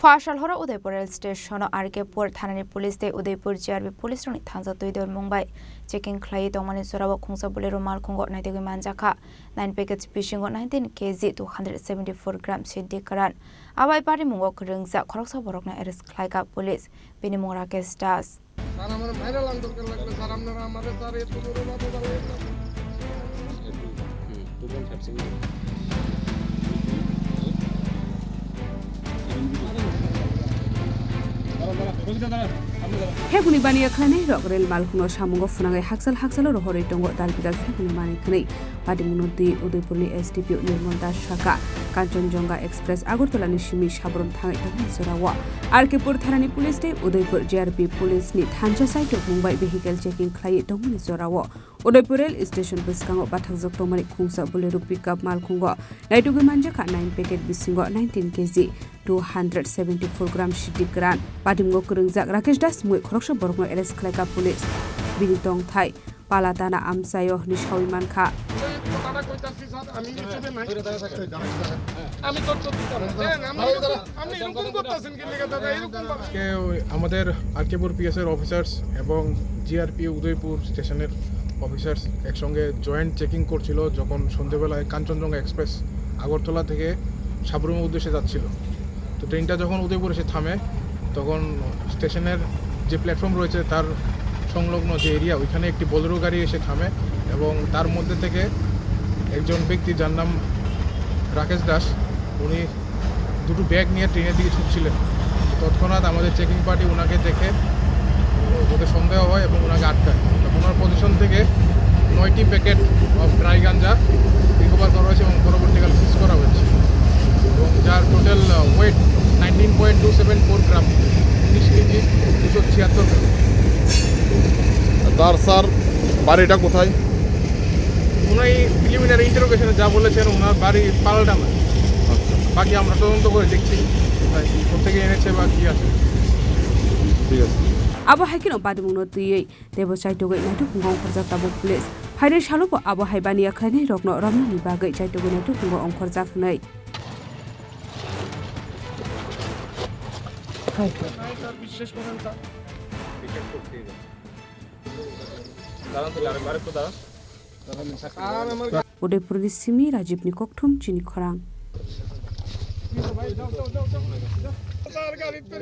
Fashal hora Udaipur rail station Arkepur Thanani police de Udaipur GRB police roni thansa tuidor Mumbai checking clay domani sorawa Khungsa bolero Malkhungo Naitogwi Manjakha 9Packets Bisingo 19kg274 Siddi Kwran Abai pari mungo Khurang Khorang borokna arrest clay ka police binimora ke stars Hebuni bani akhane rogrel Malkhungo Shamungo funangai haksal rohore tongo dalbidal hebuni mani khane padimunoti Udaipurni SDP Nirmal Das Shaka Kanchenjunga Express Agartala ni Shimi Shabron thangai tangni sorawa Arkepur Thanani police de Udaipur GRB police ni thancha site of Mumbai vehicle checking khlai tongni sorawa Udaipur rail station biskango bathakjok tomani Khungsa bolero pickup Malkhungo Naitogwi Manjakha 9 packet Bisingo 19kg274 Siddi Kwran Padimgo Khorang Rakesh Das mui khoroksa borokno arrest khlaika police binitong thai palatana amsayo nishawi manka আমাদের RK Pur পিএসের officers এবং GRP Udaipur স্টেশনের officers একসঙ্গে joint checking করছিল যখন সন্ধ্যাবেলায় Kanchenjunga express Agartala থেকে সাবরুমের উদ্দেশ্যে যাচ্ছিল তো ট্রেনটা যখন উদয়পুর এসে থামে তখন স্টেশনের যে প্ল্যাটফর্ম রয়েছে তার সংলগ্ন যে এরিয়া ওইখানে একটি বোলেরো গাড়ি এসে থামে এবং তার মধ্যে থেকে একজন ব্যক্তি যার নাম রাকেশ দাস উনি দুটো ব্যাগ নিয়ে ট্রেনের দিকে ছুটছিলেন তৎক্ষণাৎ আমাদের চেকিং পার্টি ওনাকে দেখে ওদের সন্দেহ হয় এবং ওনাকে আটকায় ওনার পজিশন থেকে 9টি packet of dry ganja recover করা হয়েছে এবং পরবর্তীকালে সিজ করা হয়েছে এবং যার total weight 19.274 gram 19 KG 276 gram. তার স্যার বাড়িটা কোথায়? উনি প্রিলিমিনারি ইন্টারোগেশনে যা বলেছেন ওনার বাড়ি পাল্টানা। বাকি আমরা তদন্ত করে দেখছি কোথেকে এনেছে বা কি আছে। ঠিক আছে। Abo haikino padimunoti debo chaitogoi Naitogwi ongkhorjak tabo police phaire shalopo abo haibani akhlani rokno ramnani bagai chaitogoi Naitogwi ongkhorjak hnai বিশ্বাস করেন স্যার টিকেট করতে দাঁড়ান Udaipur ni Simi Rajiv ni Kokthum Chini Khorang sir গাড়িতে